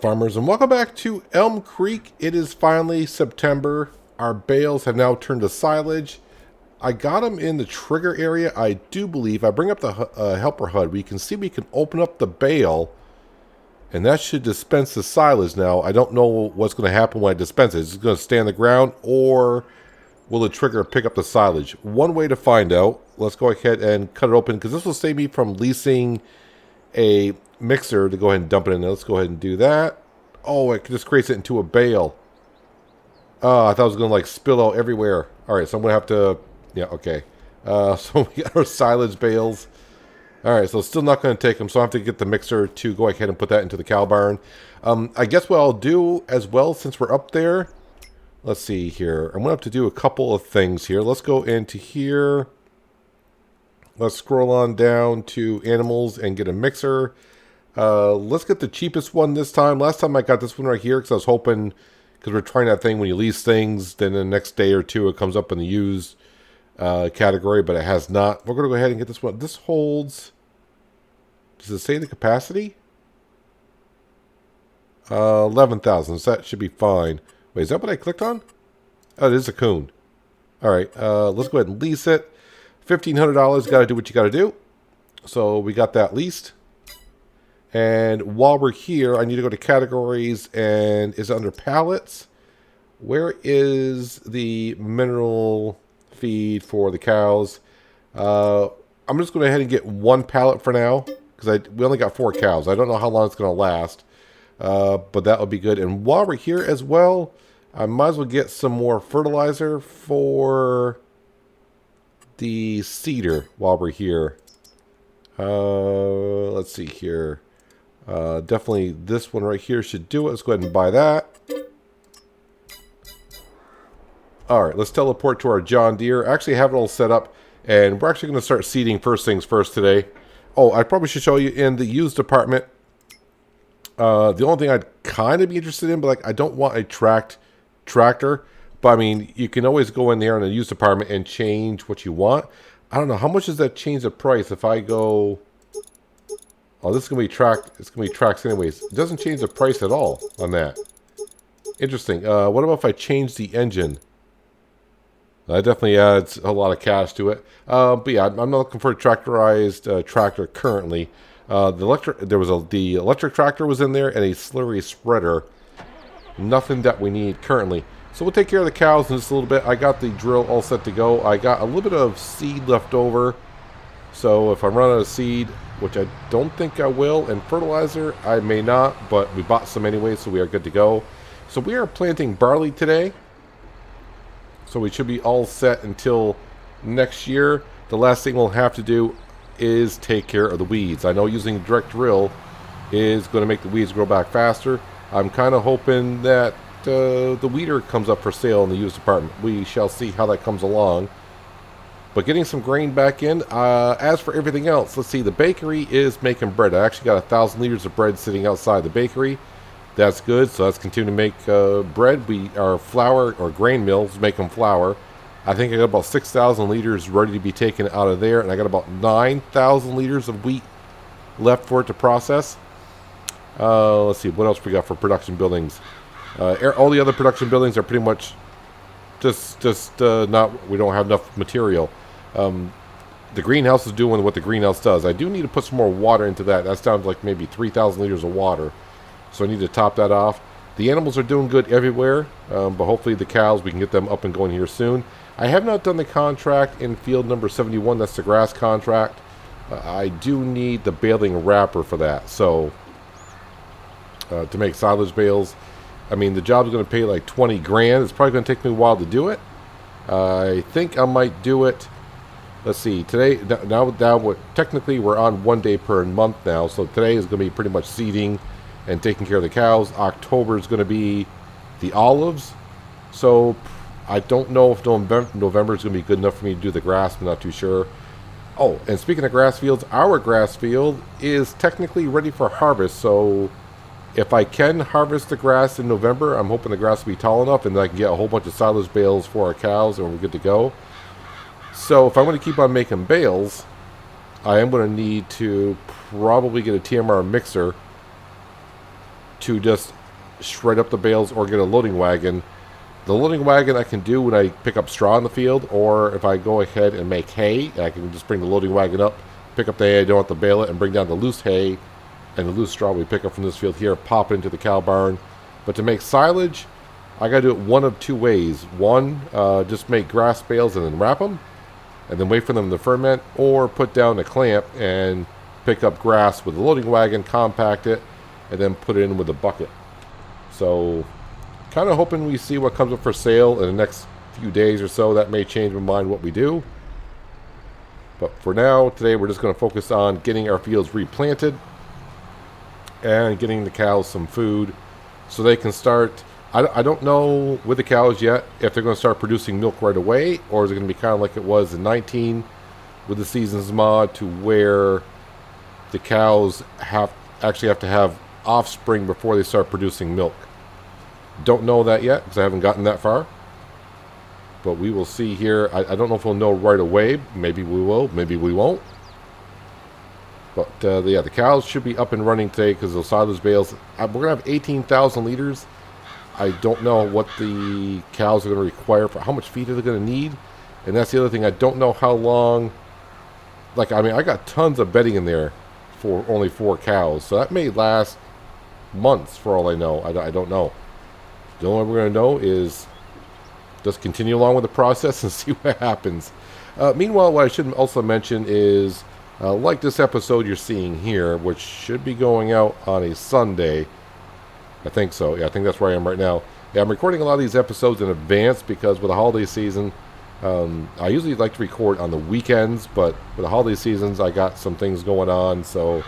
farmers, and welcome back to Elm Creek. It is finally September. Our bales have now turned to silage. I got them in the trigger area, I do believe. I bring up the helper HUD. We can see we can open up the bale, and that should dispense the silage now. I don't know what's going to happen when I dispense it. Is it going to stay on the ground, or will the trigger pick up the silage? One way to find out. Let's go ahead and cut it open, because this will save me from leasing a mixer to go ahead and dump it in. Let's go ahead and do that. Oh, it just creates it into a bale. I thought it was going to like spill out everywhere. All right, so I'm going to have to... Yeah, okay. So we got our silage bales. All right, so it's still not going to take them, so I have to get the mixer to go ahead and put that into the cow barn. I guess what I'll do as well, since we're up there, let's see here. I'm going to have to do a couple of things here. Let's go into here. Let's scroll on down to animals and get a mixer. Let's get the cheapest one this time. Last time I got this one right here because I was hoping, because we're trying that thing when you lease things, then the next day or two it comes up in the used category, but it has not. We're going to go ahead and get this one. This holds, does it say the capacity? 11,000, so that should be fine. Wait, is that what I clicked on? Oh, it is a coon. All right, let's go ahead and lease it. $1,500, got to do what you got to do. So we got that leased. And while we're here, I need to go to categories, and is it under pallets? Where is the mineral feed for the cows? I'm just going to go ahead and get one pallet for now, because we only got 4 cows. I don't know how long it's going to last, but that would be good. And while we're here as well, I might as well get some more fertilizer for the cedar while we're here. Let's see here. Definitely this one right here should do it. Let's go ahead and buy that. Alright, let's teleport to our John Deere. I actually have it all set up, and we're actually going to start seeding first things first today. Oh, I probably should show you in the used department. The only thing I'd kind of be interested in, but like I don't want a tractor. But I mean, you can always go in there in the used department and change what you want. I don't know, how much does that change the price if I go... Oh, this is going to be tracked. It's going to be tracks anyways. It doesn't change the price at all on that. Interesting. What about if I change the engine? That definitely adds a lot of cash to it. But yeah, I'm not looking for a tractorized tractor currently. The electric tractor was in there, and a slurry spreader. Nothing that we need currently. So we'll take care of the cows in just a little bit. I got the drill all set to go. I got a little bit of seed left over. So if I run out of seed, which I don't think I will, and fertilizer, I may not, but we bought some anyway, so we are good to go. So we are planting barley today. So we should be all set until next year. The last thing we'll have to do is take care of the weeds. I know using direct drill is going to make the weeds grow back faster. I'm kind of hoping that the weeder comes up for sale in the used department. We shall see how that comes along. But getting some grain back in. As for everything else, let's see. The bakery is making bread. I actually got 1,000 liters of bread sitting outside the bakery. That's good. So let's continue to make bread. Our flour or grain mills making flour. I think I got about 6,000 liters ready to be taken out of there, and I got about 9,000 liters of wheat left for it to process. Let's see, what else we got for production buildings? All the other production buildings are pretty much just not. We don't have enough material. The greenhouse is doing what the greenhouse does. I do need to put some more water into that. That sounds like maybe 3,000 liters of water. So I need to top that off. The animals are doing good everywhere, but hopefully the cows, we can get them up and going here soon. I have not done the contract in field number 71. That's the grass contract. I do need the baling wrapper for that. So to make silage bales. I mean, the job's going to pay like 20 grand. It's probably going to take me a while to do it. I think I might do it. Let's see. Today, technically we're on 1 day per month now. So today is going to be pretty much seeding and taking care of the cows. October is going to be the olives. So I don't know if November is going to be good enough for me to do the grass. I'm not too sure. Oh, and speaking of grass fields, our grass field is technically ready for harvest. So if I can harvest the grass in November, I'm hoping the grass will be tall enough and I can get a whole bunch of silage bales for our cows and we're good to go. So if I want to keep on making bales, I am going to need to probably get a TMR mixer to just shred up the bales or get a loading wagon. The loading wagon I can do when I pick up straw in the field, or if I go ahead and make hay, I can just bring the loading wagon up, pick up the hay I don't have to bale it, and bring down the loose hay and the loose straw we pick up from this field here, pop it into the cow barn. But to make silage, I got to do it one of two ways. One, just make grass bales and then wrap them, and then wait for them to ferment, or put down a clamp and pick up grass with a loading wagon, compact it, and then put it in with a bucket. So, kind of hoping we see what comes up for sale in the next few days or so. That may change my mind what we do. But for now, today we're just going to focus on getting our fields replanted and getting the cows some food so they can start. I don't know with the cows yet if they're going to start producing milk right away, or is it going to be kind of like it was in 19 with the seasons mod, to where the cows actually have to have offspring before they start producing milk. Don't know that yet because I haven't gotten that far, but we will see here. I don't know if we'll know right away. Maybe we will, maybe we won't. But yeah, the cows should be up and running today because those silage bales, we're going to have 18,000 liters. I don't know what the cows are going to require for how much feed are they going to need. And that's the other thing. I don't know how long. Like, I mean, I got tons of bedding in there for only 4 cows. So that may last months for all I know. I don't know. The only way we're going to know is just continue along with the process and see what happens. Meanwhile, what I should also mention is, like this episode you're seeing here, which should be going out on a Sunday. I think so. Yeah, I think that's where I am right now. Yeah, I'm recording a lot of these episodes in advance because with the holiday season, I usually like to record on the weekends, but with the holiday seasons, I got some things going on, so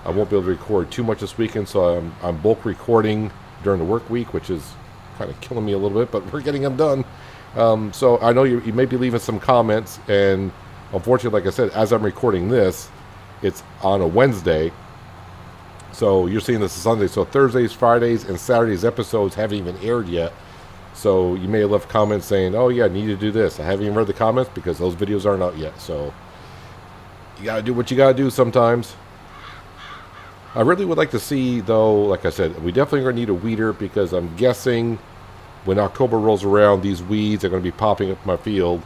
I won't be able to record too much this weekend. So I'm bulk recording during the work week, which is kind of killing me a little bit, but we're getting them done. So I know you may be leaving some comments, and unfortunately, like I said, as I'm recording this, it's on a Wednesday. So you're seeing this Sunday. So Thursdays, Fridays, and Saturdays episodes haven't even aired yet. So you may have left comments saying, oh yeah, I need to do this. I haven't even read the comments because those videos aren't out yet. So you got to do what you got to do sometimes. I really would like to see, though, like I said, we definitely going to need a weeder because I'm guessing when October rolls around, these weeds are going to be popping up in my field.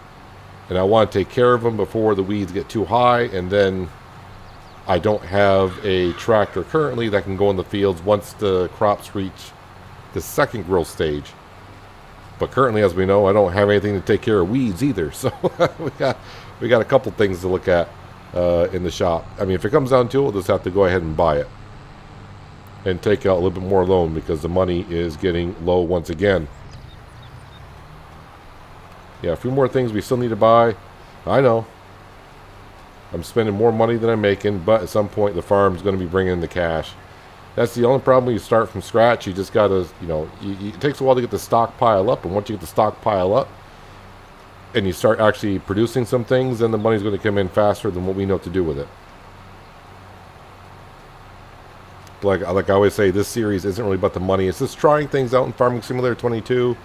And I want to take care of them before the weeds get too high, and then I don't have a tractor currently that can go in the fields once the crops reach the second growth stage. But currently, as we know, I don't have anything to take care of weeds either. So we got a couple things to look at in the shop. I mean, if it comes down to it, we'll just have to go ahead and buy it and take out a little bit more loan because the money is getting low once again. Yeah, a few more things we still need to buy. I know. I'm spending more money than I'm making, but at some point the farm's going to be bringing in the cash. That's the only problem when you start from scratch. You just got to, it takes a while to get the stockpile up, and once you get the stockpile up and you start actually producing some things, then the money's going to come in faster than what we know what to do with it. Like I always say, this series isn't really about the money. It's just trying things out in Farming Simulator 22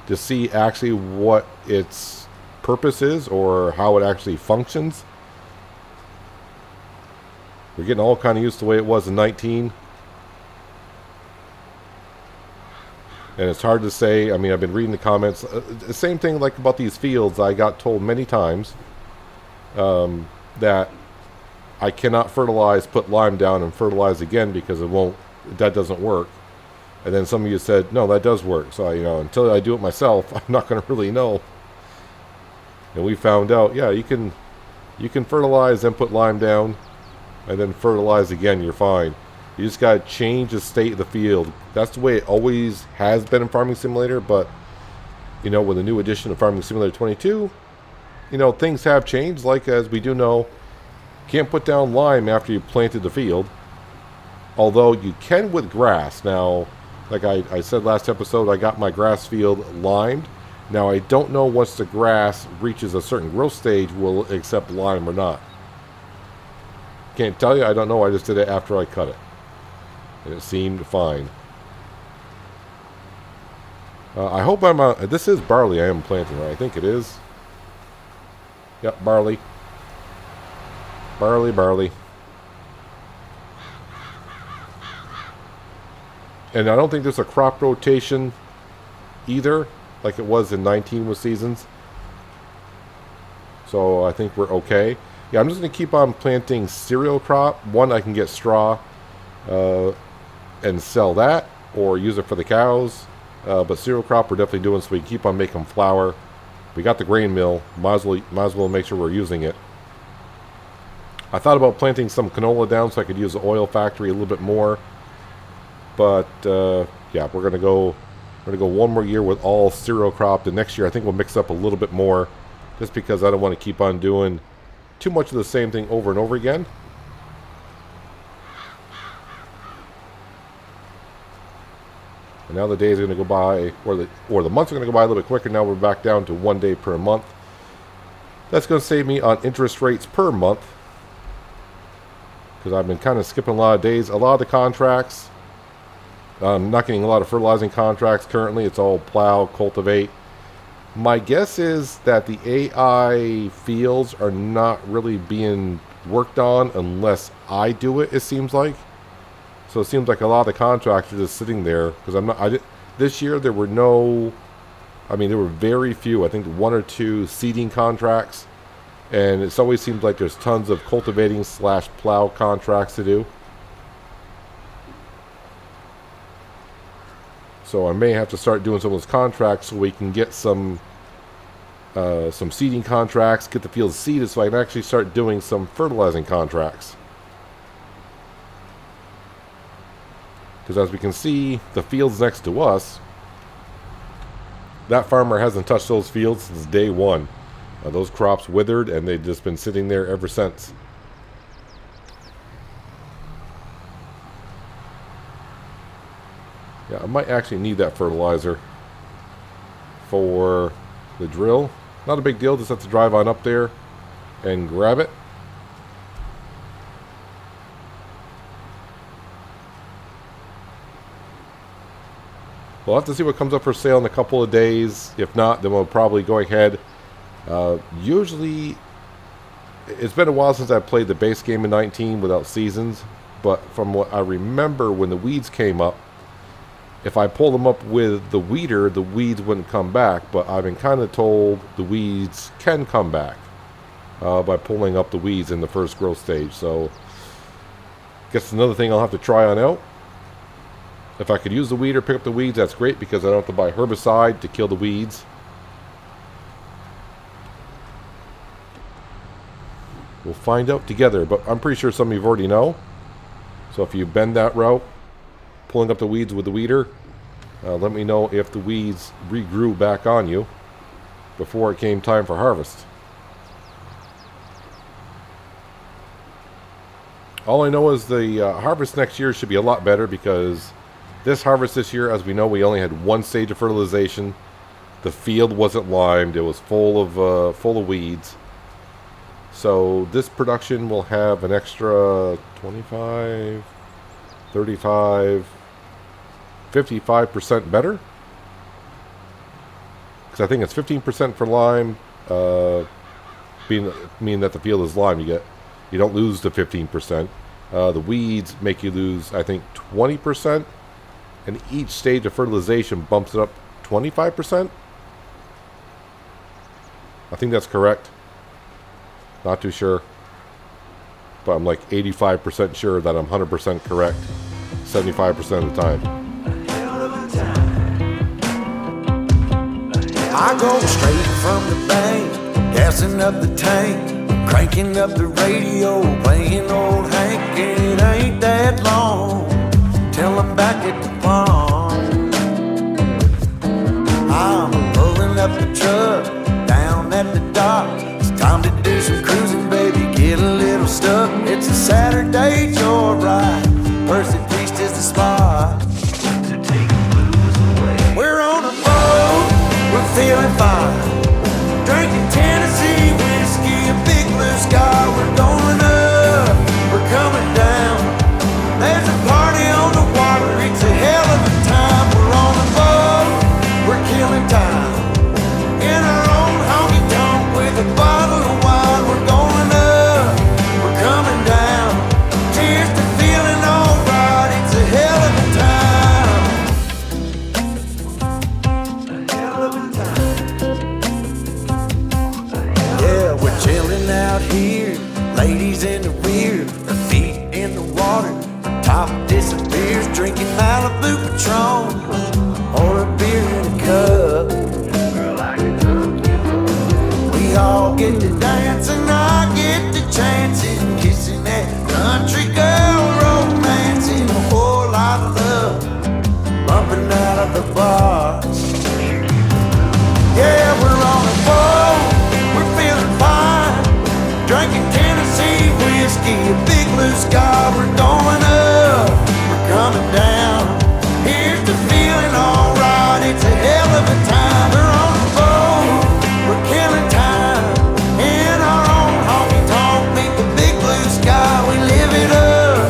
to see actually what its purpose is or how it actually functions. We're getting all kind of used to the way it was in 19. And it's hard to say. I mean, I've been reading the comments. The same thing like about these fields. I got told many times that I cannot fertilize, put lime down, and fertilize again because that doesn't work. And then some of you said, no, that does work. So, until I do it myself, I'm not going to really know. And we found out, yeah, you can fertilize, then put lime down, and then fertilize again, you're fine. You just got to change the state of the field. That's the way it always has been in Farming Simulator, but, with the new edition of Farming Simulator 22, things have changed. Like, as we do know, you can't put down lime after you've planted the field. Although you can with grass. Now, like I said last episode, I got my grass field limed. Now, I don't know once the grass reaches a certain growth stage, will it accept lime or not. Can't tell you. I don't know. I just did it after I cut it. And it seemed fine. I hope I'm this is barley I am planting, right? I think it is. Yep, barley. Barley. And I don't think there's a crop rotation either, like it was in 19 with seasons. So I think we're okay. Yeah, I'm just going to keep on planting cereal crop. One, I can get straw and sell that, or use it for the cows. But cereal crop we're definitely doing so we can keep on making flour. We got the grain mill. Might as well make sure we're using it. I thought about planting some canola down so I could use the oil factory a little bit more. But yeah, we're gonna go one more year with all cereal crop. The next year I think we'll mix up a little bit more, just because I don't want to keep on doing too much of the same thing over and over again. And now the days are going to go by, or the months are going to go by a little bit quicker. Now we're back down to 1 day per month. That's going to save me on interest rates per month, because I've been kind of skipping a lot of days. A lot of the contracts, I'm not getting a lot of fertilizing contracts currently. It's all plow, cultivate. My guess is that the AI fields are not really being worked on unless I do it, it seems like. So it seems like a lot of the contracts are just sitting there, because this year there were there were very few, I think 1 or 2 seeding contracts, and it always seems like there's tons of cultivating / plow contracts to do. So I may have to start doing some of those contracts so we can get some seeding contracts, get the fields seeded, so I can actually start doing some fertilizing contracts. Because as we can see, the fields next to us, that farmer hasn't touched those fields since day one. Those crops withered, and they've just been sitting there ever since. Yeah, I might actually need that fertilizer for the drill. Not a big deal, just have to drive on up there and grab it. We'll have to see what comes up for sale in a couple of days. If not, then we'll probably go ahead. Usually, it's been a while since I played the base game in 19 without seasons. But from what I remember, when the weeds came up, if I pull them up with the weeder, the weeds wouldn't come back. But I've been kind of told the weeds can come back by pulling up the weeds in the first growth stage. So, guess another thing I'll have to try on out. If I could use the weeder, pick up the weeds, that's great, because I don't have to buy herbicide to kill the weeds. We'll find out together, but I'm pretty sure some of you already know. So if you've been that route, pulling up the weeds with the weeder, let me know if the weeds regrew back on you before it came time for harvest. All I know is the harvest next year should be a lot better, because this harvest this year, as we know, we only had 1 stage of fertilization. The field wasn't limed. It was full of weeds. So this production will have an extra 25, 35, 55% better. Because I think it's 15% for lime, meaning that the field is lime. You don't lose the 15%. The weeds make you lose, I think, 20%. And each stage of fertilization bumps it up 25%. I think that's correct. Not too sure. But I'm like 85% sure that I'm 100% correct 75% of the time. I go straight from the bank, gassing up the tank, cranking up the radio, playing old Hank. It ain't that long till I'm back at the farm. I'm pulling up the truck down at the dock. It's time to do some cruising, baby, get a little stuck. It's a Saturday joyride, Percy Priest is the spot to take the blues away. We're on a boat, we're feeling fine, drinking Tennessee whiskey, a big blue sky. We're going up, we're coming down. There's a party on the water, it's a hell of a time. We're on a boat, we're killing time, in our own honky tonk with a bottle of wine. We're going up, we're coming down. Cheers to feeling alright, it's a hell of a time. out here, ladies in the rear, her feet in the water, her top disappears, drinking Malibu Patron or a beer in a cup. We all get to dance and I get the chances, kissing that country girl, romancing a whole lot of love, bumping out of the bar. Yeah, we're on a boat, we're feeling fine, drinking Tennessee whiskey, a big blue sky. We're going up, we're coming down. Here's the feeling, alright, it's a hell of a time. We're on a boat, we're killing time, in our own honky tonk, meet the big blue sky. We live it up,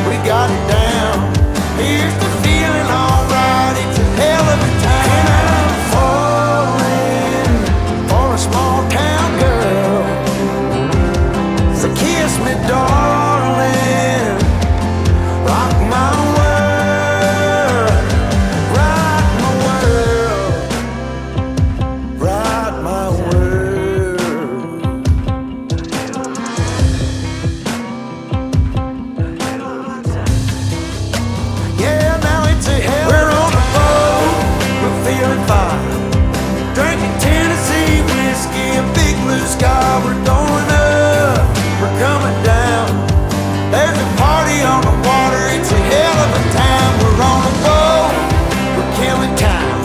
we got it down. Here's the feeling, alright, it's a hell of a time. And I'm falling for a small town girl, so kiss me, darling, rock my world, rock my world, rock my world. Yeah, now it's a hell. We're on a boat, we're feeling fine, drinking Tennessee whiskey, a big blue sky. We're going up, we're coming down. There's a party on the water, it's a hell of a time. We're on a boat, we're killing time,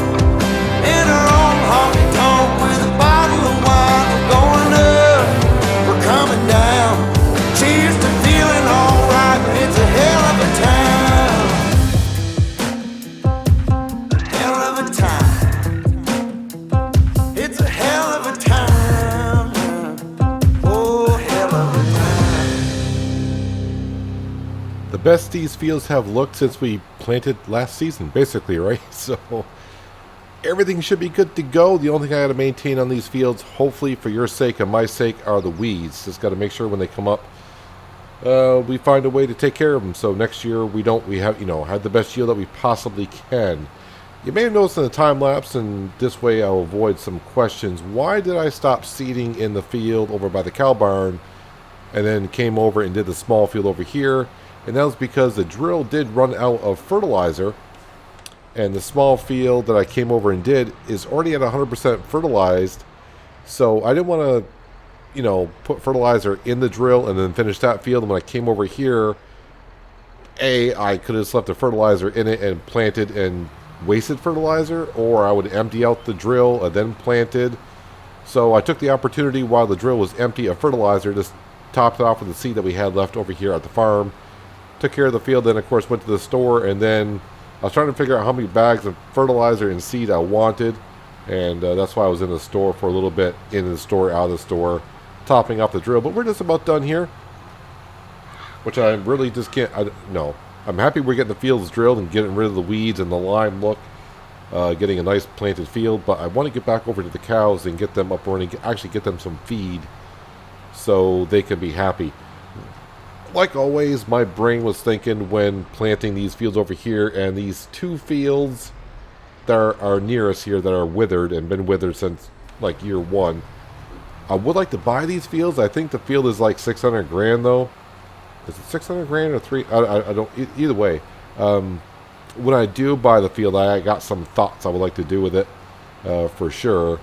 in our own honky tonk with a bottle of wine. We're going up, we're coming down. Cheers to feeling alright, it's a hell of a time. Hell of a time. It's a hell of a time. Oh, hell of a time. The best these fields have looked since we planted last season, basically, right? So everything should be good to go. The only thing I got to maintain on these fields, hopefully for your sake and my sake, are the weeds. Just got to make sure when they come up, we find a way to take care of them. So next year we have the best yield that we possibly can. You may have noticed in the time lapse, and this way I'll avoid some questions. Why did I stop seeding in the field over by the cow barn and then came over and did the small field over here? And that was because the drill did run out of fertilizer, and the small field that I came over and did is already at 100% fertilized. So I didn't want to, put fertilizer in the drill and then finish that field. And when I came over here, I could have just left the fertilizer in it and planted and wasted fertilizer, or I would empty out the drill and then planted. So I took the opportunity while the drill was empty of fertilizer, just topped it off with the seed that we had left over here at the farm. Took care of the field, then of course went to the store, and then I was trying to figure out how many bags of fertilizer and seed I wanted, and that's why I was in the store for a little bit, in the store, out of the store, topping off the drill. But we're just about done here, which I really just can't. I'm happy we're getting the fields drilled and getting rid of the weeds and the lime look, getting a nice planted field. But I want to get back over to the cows and get them up running, actually get them some feed, so they can be happy. Like always, my brain was thinking when planting these fields over here, and these two fields that are near us here that are withered and been withered since like year one. I would like to buy these fields. I think the field is like 600 grand though. Is it 600 grand or three? I don't. Either way, when I do buy the field, I got some thoughts I would like to do with it, for sure.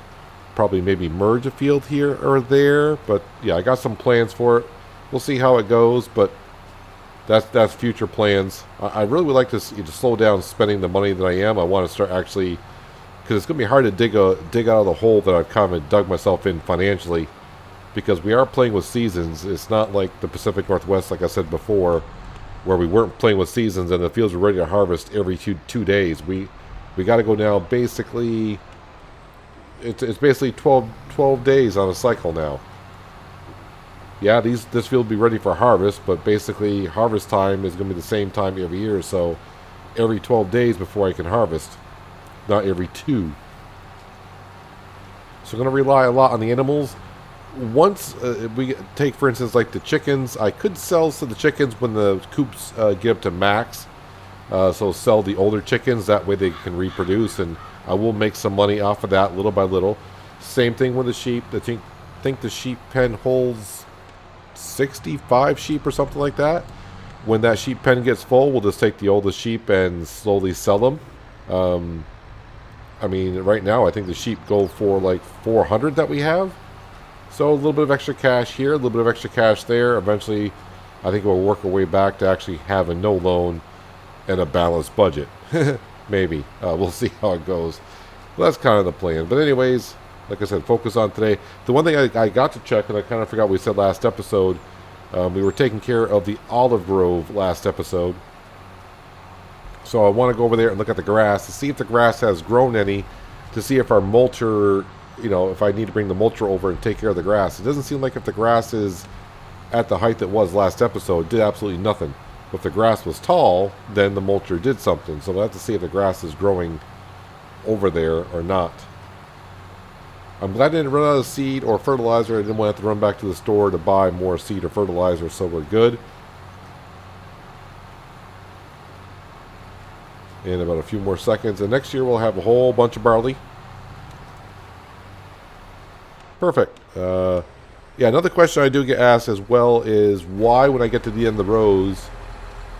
Probably maybe merge a field here or there, but yeah, I got some plans for it. We'll see how it goes, but that's future plans. I really would like to slow down spending the money that I am. I want to start actually, because it's going to be hard to dig out of the hole that I've kind of dug myself in financially, because we are playing with seasons. It's not like the Pacific Northwest, like I said before, where we weren't playing with seasons and the fields were ready to harvest every two days. We got to go now. Basically, it's basically 12 days on a cycle now. Yeah, this field will be ready for harvest, but basically harvest time is going to be the same time every year, so every 12 days before I can harvest, not every 2. So I'm going to rely a lot on the animals. Once we take, for instance, like the chickens, I could sell to the chickens when the coops get up to max, so sell the older chickens, that way they can reproduce, and I will make some money off of that little by little. Same thing with the sheep. I think the sheep pen holds 65 sheep or something like that. When that sheep pen gets full, we'll just take the oldest sheep and slowly sell them. I mean, right now I think the sheep go for like 400 that we have. So a little bit of extra cash here, a little bit of extra cash there. Eventually, I think we'll work our way back to actually having no loan and a balanced budget. Maybe. We'll see how it goes. Well, that's kind of the plan. But anyways, like I said, focus on today. The one thing I got to check, and I kind of forgot we said last episode, we were taking care of the olive grove last episode. So I want to go over there and look at the grass to see if the grass has grown any, to see if our mulcher, you know, if I need to bring the mulcher over and take care of the grass. It doesn't seem like if the grass is at the height it was last episode, it did absolutely nothing. If the grass was tall, then the mulcher did something. So we'll have to see if the grass is growing over there or not. I'm glad I didn't run out of seed or fertilizer. I didn't want to have to run back to the store to buy more seed or fertilizer, so we're good. In about a few more seconds. And next year we'll have a whole bunch of barley. Perfect. Yeah, another question I do get asked as well is why, when I get to the end of the rows,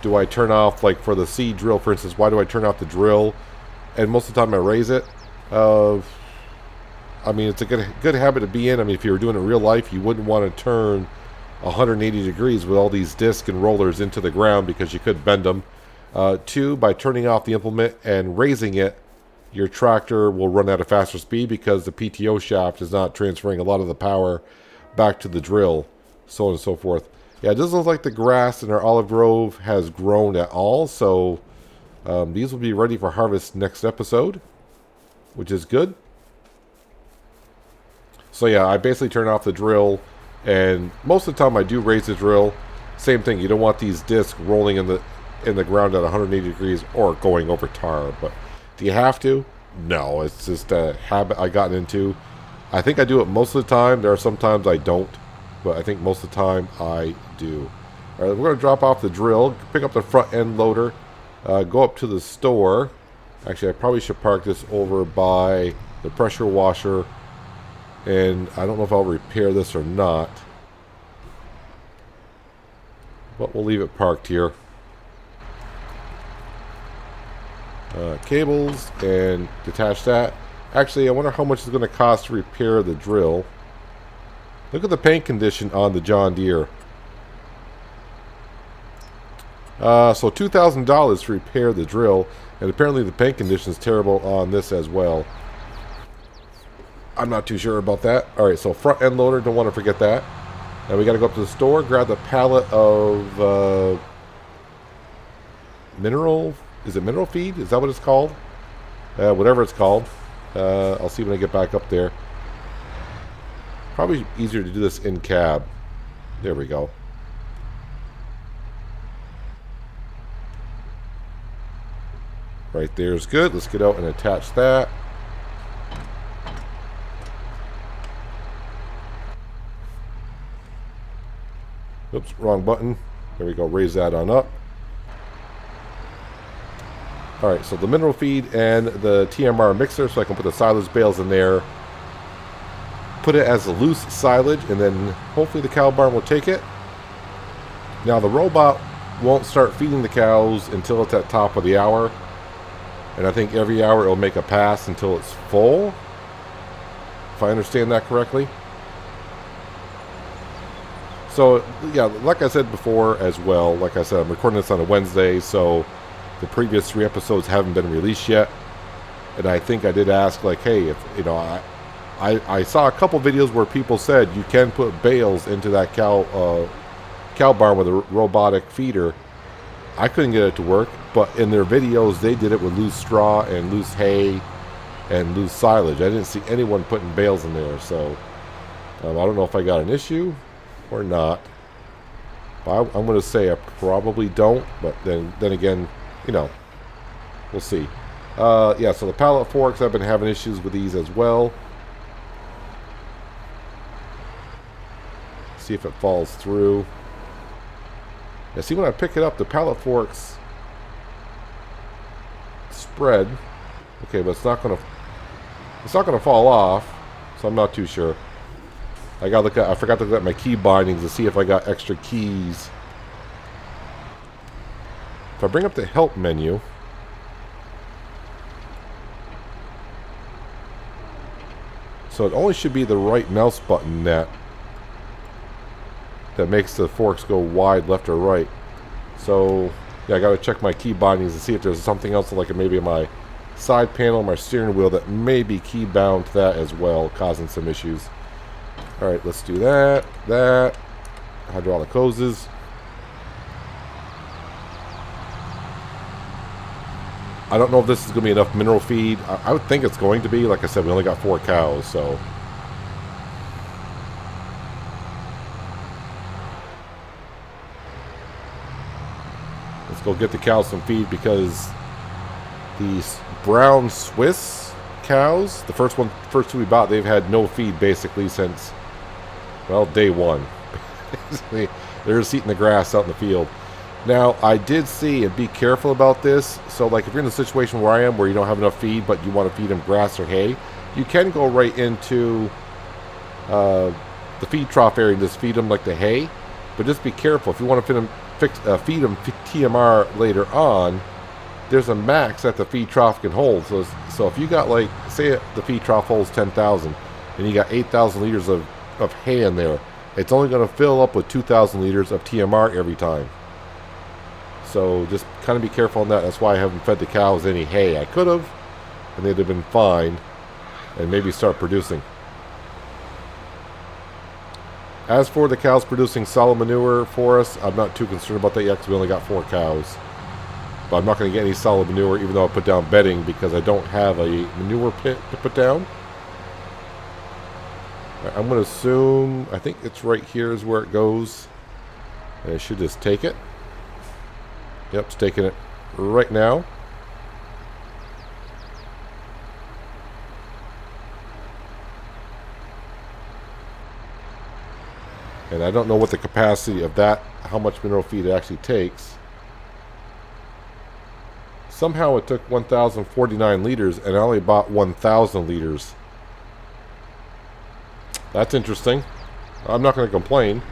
do I turn off, like for the seed drill, for instance, why do I turn off the drill? And most of the time I raise it. I mean, it's a good habit to be in. I mean, if you were doing it in real life, you wouldn't want to turn 180 degrees with all these discs and rollers into the ground because you could bend them. Two, by turning off the implement and raising it, your tractor will run at a faster speed because the PTO shaft is not transferring a lot of the power back to the drill, so on and so forth. Yeah, it doesn't look like the grass in our olive grove has grown at all, so these will be ready for harvest next episode, which is good. So yeah, I basically turn off the drill, and most of the time I do raise the drill. Same thing, you don't want these discs rolling in the ground at 180 degrees or going over tar. But do you have to? No, it's just a habit I gotten into. I think I do it most of the time. There are some times I don't, but I think most of the time I do. All right, we're going to drop off the drill, pick up the front end loader, go up to the store. Actually, I probably should park this over by the pressure washer. And I don't know if I'll repair this or not. But we'll leave it parked here. Cables and detach that. Actually, I wonder how much it's going to cost to repair the drill. Look at the paint condition on the John Deere. So $2,000 to repair the drill. And apparently the paint condition is terrible on this as well. I'm not too sure about that. Alright, so front end loader, don't want to forget that. Now we got to go up to the store, grab the pallet of mineral, is it mineral feed? Is that what it's called? Whatever it's called. I'll see when I get back up there. Probably easier to do this in cab. There we go. Right there is good. Let's get out and attach that. Oops, wrong button. There we go, raise that on up. Alright, so the mineral feed and the TMR mixer, so I can put the silage bales in there. Put it as a loose silage, and then hopefully the cow barn will take it. Now the robot won't start feeding the cows until it's at top of the hour. And I think every hour it'll make a pass until it's full. If I understand that correctly. So, yeah, like I said before as well, like I said, I'm recording this on a Wednesday, so the previous 3 episodes haven't been released yet. And I think I did ask, like, hey, if, you know, I saw a couple videos where people said you can put bales into that cow barn with a robotic feeder. I couldn't get it to work, but in their videos, they did it with loose straw and loose hay and loose silage. I didn't see anyone putting bales in there, so I don't know if I got an issue or not. I'm going to say I probably don't, but then again, you know, we'll see. Yeah, so the pallet forks, I've been having issues with these as well. See if it falls through. Yeah, see, when I pick it up, the pallet forks spread. Okay, but it's not gonna fall off, so I'm not too sure. I gotta look at. I forgot to look at my key bindings to see if I got extra keys. If I bring up the help menu, so it only should be the right mouse button that makes the forks go wide left or right. So yeah, I gotta check my key bindings and see if there's something else like maybe my side panel, my steering wheel that may be key bound to that as well, causing some issues. All right, let's do that. Hydraulic hoses. I don't know if this is going to be enough mineral feed. I would think it's going to be. Like I said, we only got 4 cows, so. Let's go get the cows some feed because these brown Swiss cows, the first 2 we bought, they've had no feed basically since, well, day 1. They're just eating the grass out in the field. Now, I did see, and be careful about this, so like if you're in a situation where I am, where you don't have enough feed, but you want to feed them grass or hay, you can go right into the feed trough area and just feed them like the hay, but just be careful. If you want to feed them TMR later on, there's a max that the feed trough can hold. So if you got, like, say the feed trough holds 10,000, and you got 8,000 liters of hay in there, it's only going to fill up with 2,000 liters of TMR every time. So just kind of be careful on that. That's why I haven't fed the cows any hay. I could have, and they'd have been fine, and maybe start producing. As for the cows producing solid manure for us, I'm not too concerned about that yet because we only got 4 cows. But I'm not going to get any solid manure, even though I put down bedding, because I don't have a manure pit to put down. I'm going to assume, I think it's right here is where it goes. And I should just take it. Yep, it's taking it right now. And I don't know what the capacity of that, how much mineral feed it actually takes. Somehow it took 1,049 liters, and I only bought 1,000 liters. That's interesting. I'm not going to complain.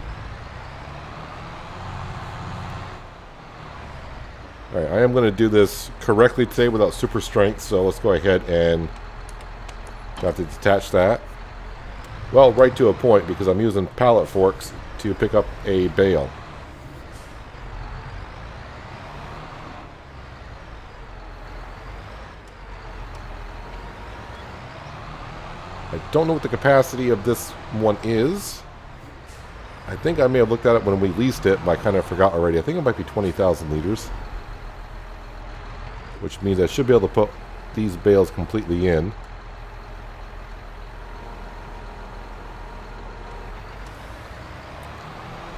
Alright, I am going to do this correctly today without super strength, so let's go ahead and have to detach that. Well, right to a point, because I'm using pallet forks to pick up a bale. I don't know what the capacity of this one is. I think I may have looked at it when we leased it, but I kind of forgot already. I think it might be 20,000 liters. Which means I should be able to put these bales completely in.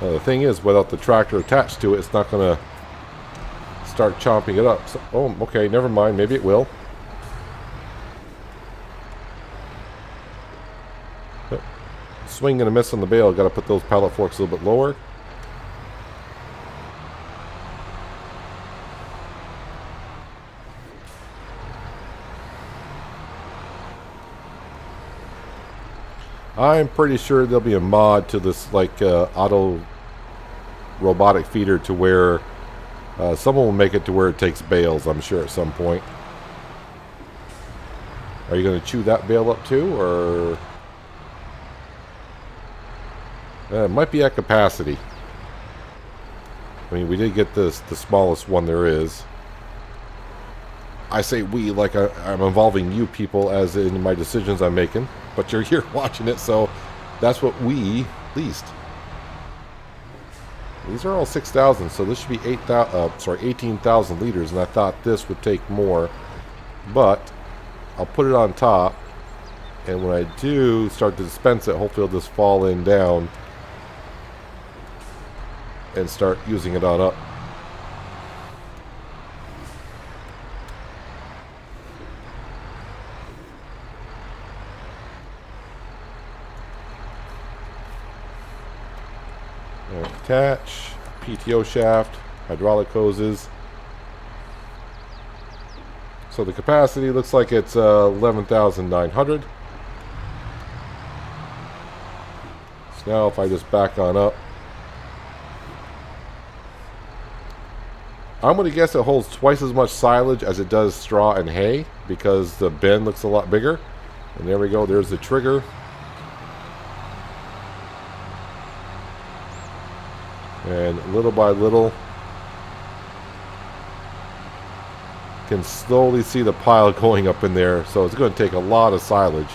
Now the thing is, without the tractor attached to it, it's not going to start chomping it up. So, oh, okay, never mind. Maybe it will. Yep. Swing and a miss on the bale. Got to put those pallet forks a little bit lower. I'm pretty sure there'll be a mod to this, like, auto robotic feeder to where someone will make it to where it takes bales, I'm sure, at some point. Are you going to chew that bale up too, or... it might be at capacity. I mean, we did get this, the smallest one there is. I say we, like I'm involving you people as in my decisions I'm making, but you're here watching it, so that's what we leased. These are all 6,000, so this should be 18,000 liters, and I thought this would take more, but I'll put it on top, and when I do start to dispense it, hopefully it'll just fall in down and start using it on up. Attach, PTO shaft, hydraulic hoses. So the capacity looks like it's 11,900. So now if I just back on up, I'm going to guess it holds twice as much silage as it does straw and hay because the bin looks a lot bigger. And there we go. There's the trigger. And little by little, can slowly see the pile going up in there. So it's going to take a lot of silage.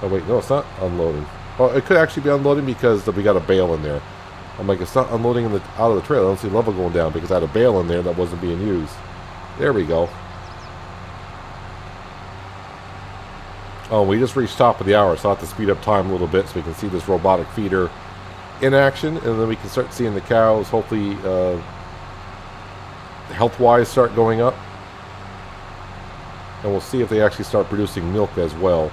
Oh wait, no, it's not unloading. Oh, it could actually be unloading because we got a bale in there. I'm like, it's not unloading out of the trailer. I don't see level going down because I had a bale in there that wasn't being used. There we go. Oh, we just reached top of the hour, so I have to speed up time a little bit so we can see this robotic feeder in action, and then we can start seeing the cows, hopefully, health-wise, start going up. And we'll see if they actually start producing milk as well.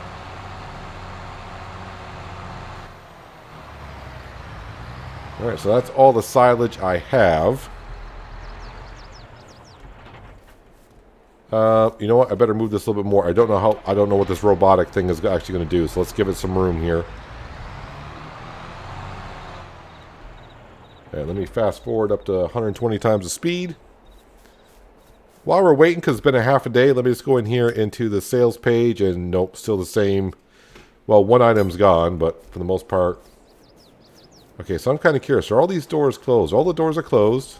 Alright, so that's all the silage I have. You know what? I better move this a little bit more. I don't know what this robotic thing is actually going to do, so let's give it some room here. Okay, let me fast forward up to 120 times the speed. While we're waiting, because it's been a half a day, let me just go in here into the sales page, and nope, still the same. Well, one item's gone, but for the most part. Okay, so I'm kind of curious. Are all these doors closed? All the doors are closed.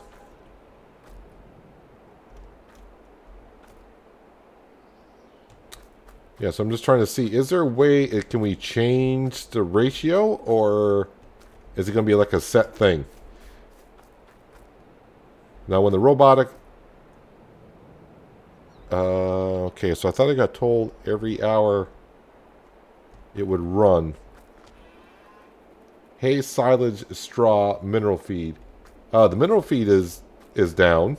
Yeah, so I'm just trying to see, is there a way, can we change the ratio, or is it going to be like a set thing? Now, when the robotic... okay, so I thought I got told every hour it would run. Hay, silage, straw, mineral feed. The mineral feed is down.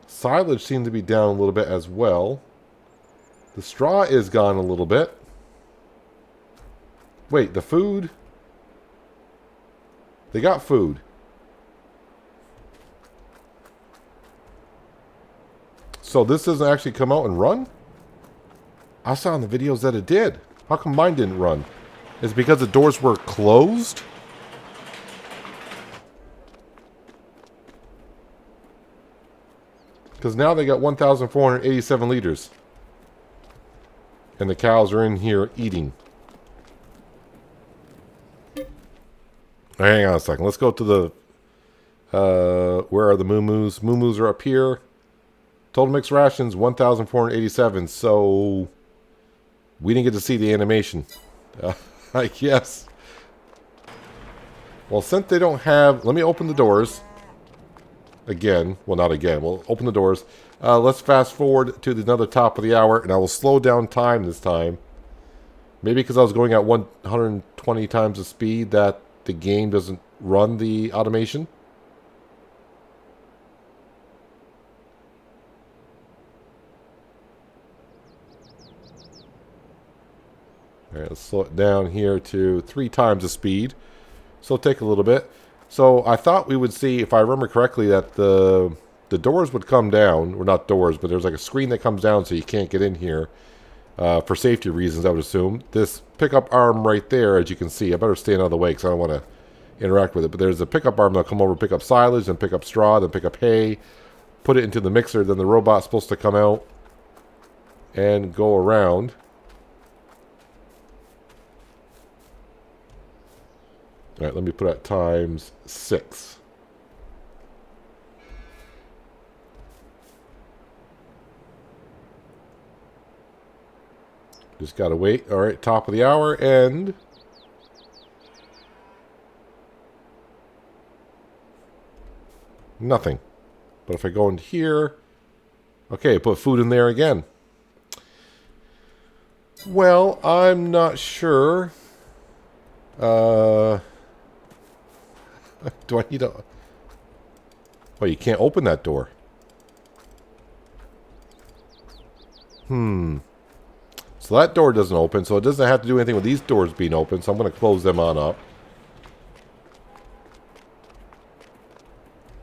Silage seemed to be down a little bit as well. The straw is gone a little bit. Wait, the food? They got food. So this doesn't actually come out and run? I saw in the videos that it did. How come mine didn't run? Is it because the doors were closed? Because now they got 1,487 liters. And the cows are in here eating. Hang on a second. Let's go to the... where are the moo-moos? Moo-moos are up here. Total mixed rations, 1,487. So... we didn't get to see the animation. I guess. Well, since they don't have... let me open the doors. Again. Well, not again. We'll open the doors. Let's fast forward to another top of the hour. And I will slow down time this time. Maybe because I was going at 120 times the speed that the game doesn't run the automation. Alright, let's slow it down here to 3 times the speed. So it'll take a little bit. So I thought we would see, if I remember correctly, that the doors would come down. Or not doors, but there's like a screen that comes down so you can't get in here. For safety reasons, I would assume. This pickup arm right there, as you can see, I better stay out of the way because I don't want to interact with it. But there's a pickup arm that'll come over, pick up silage, then pick up straw, then pick up hay, put it into the mixer. Then the robot's supposed to come out and go around. All right, let me put that times 6. Just gotta wait. All right, top of the hour, and nothing. But if I go into here, okay, put food in there again. Well, I'm not sure. Do I need a... well, you can't open that door. So that door doesn't open, so it doesn't have to do anything with these doors being open, so I'm going to close them on up.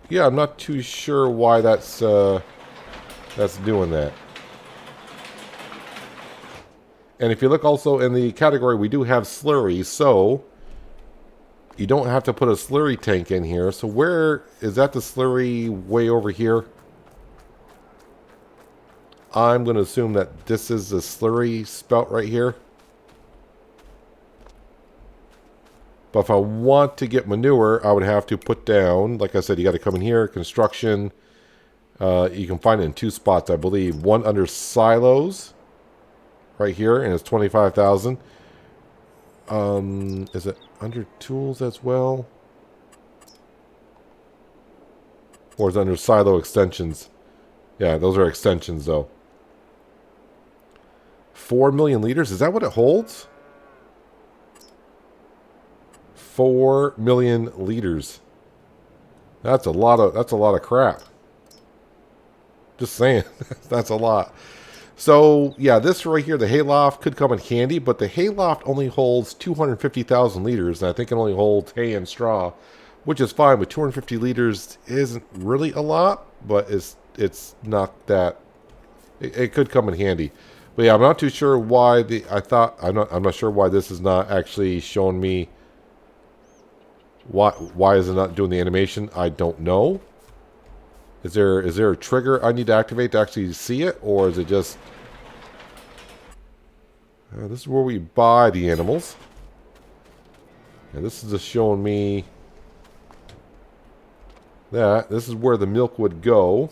Yeah, I'm not too sure why that's doing that. And if you look also in the category, we do have slurry, so you don't have to put a slurry tank in here. So where is that? The slurry way over here? I'm going to assume that this is the slurry spout right here. But if I want to get manure, I would have to put down, like I said, you got to come in here, construction. You can find it in 2 spots, I believe. One under silos, right here, and it's 25,000. Is it under tools as well? Or is it under silo extensions? Yeah, those are extensions, though. 4 million liters, is that what it holds? 4 million liters. That's a lot of crap. Just saying. That's a lot. So, yeah, this right here, the hayloft, could come in handy, but the hayloft only holds 250,000 liters, and I think it only holds hay and straw, which is fine, but 250 liters isn't really a lot, but it's not that... It could come in handy. But yeah, I'm not too sure why I'm not sure why this is not actually showing me... Why is it not doing the animation? I don't know. Is there a trigger I need to activate to actually see it? Or is it just... this is where we buy the animals. And this is just showing me that this is where the milk would go.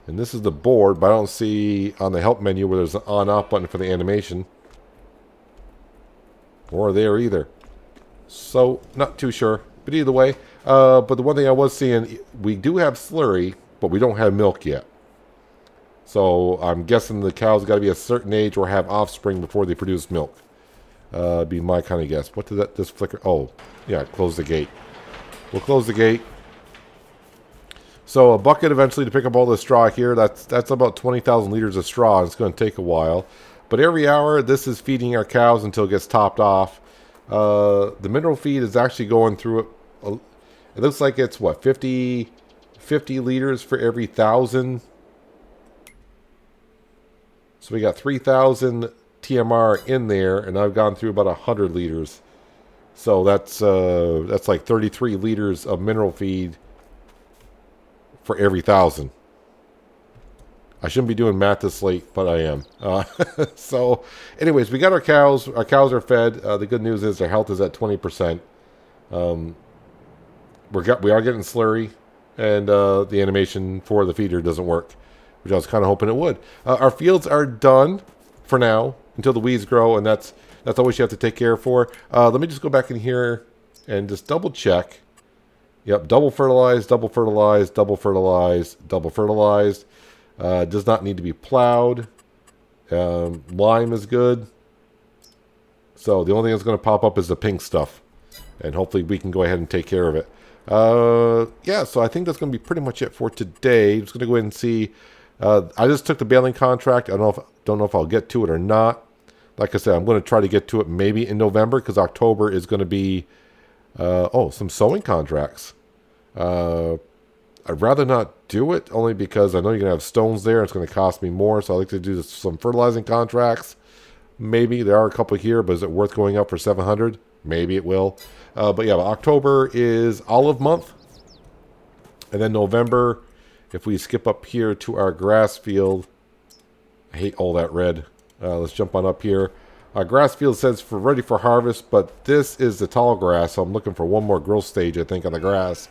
And this is the board, but I don't see on the help menu where there's an on-off button for the animation. Or there either. So, not too sure. But either way, but the one thing I was seeing, we do have slurry, but we don't have milk yet. So I'm guessing the cows got to be a certain age or have offspring before they produce milk. Be my kind of guess. What did this flicker? Oh, yeah, close the gate. We'll close the gate. So a bucket eventually to pick up all the straw here. That's about 20,000 liters of straw. It's going to take a while. But every hour, this is feeding our cows until it gets topped off. The mineral feed is actually going through it. It looks like it's what, 50 liters for every 1,000. So we got 3,000 TMR in there, and I've gone through about 100 liters. So that's like 33 liters of mineral feed for every 1,000. I shouldn't be doing math this late, but I am. So, anyways, we got our cows. Our cows are fed. The good news is their health is at 20%. We are getting slurry, and the animation for the feeder doesn't work, which I was kind of hoping it would. Our fields are done for now until the weeds grow, and that's always you have to take care for. Let me just go back in here and just double check. Yep, double fertilized, double fertilized, double fertilized, double fertilized. Does not need to be plowed. Lime is good. So the only thing that's going to pop up is the pink stuff. And hopefully we can go ahead and take care of it. Yeah, so I think that's going to be pretty much it for today. I'm just going to go ahead and see. I just took the baling contract. I don't know if I'll get to it or not. Like I said, I'm going to try to get to it maybe in November, because October is going to be some sowing contracts. I'd rather not do it, only because I know you're going to have stones there. It's going to cost me more, so I like to do some fertilizing contracts. Maybe. There are a couple here, but is it worth going up for 700? Maybe it will. But yeah, October is olive month. And then November, if we skip up here to our grass field. I hate all that red. Let's jump on up here. Our grass field says for ready for harvest, but this is the tall grass, so I'm looking for one more growth stage, I think, on the grass.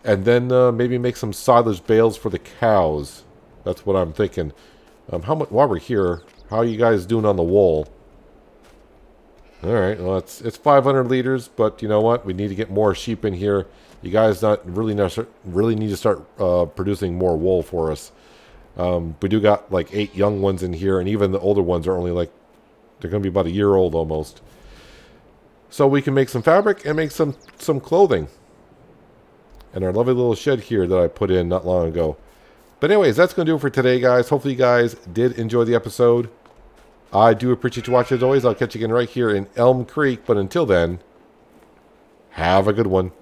And then maybe make some silage bales for the cows. That's what I'm thinking. How much? While we're here, how are you guys doing on the wool? All right, well, it's 500 liters, but you know what? We need to get more sheep in here. You guys really need to start producing more wool for us. We do got like 8 young ones in here, and even the older ones are only like, they're going to be about a year old almost. So we can make some fabric and make some clothing. And our lovely little shed here that I put in not long ago. But anyways, that's going to do it for today, guys. Hopefully you guys did enjoy the episode. I do appreciate you watching as always. I'll catch you again right here in Elmcreek. But until then, Have a good one.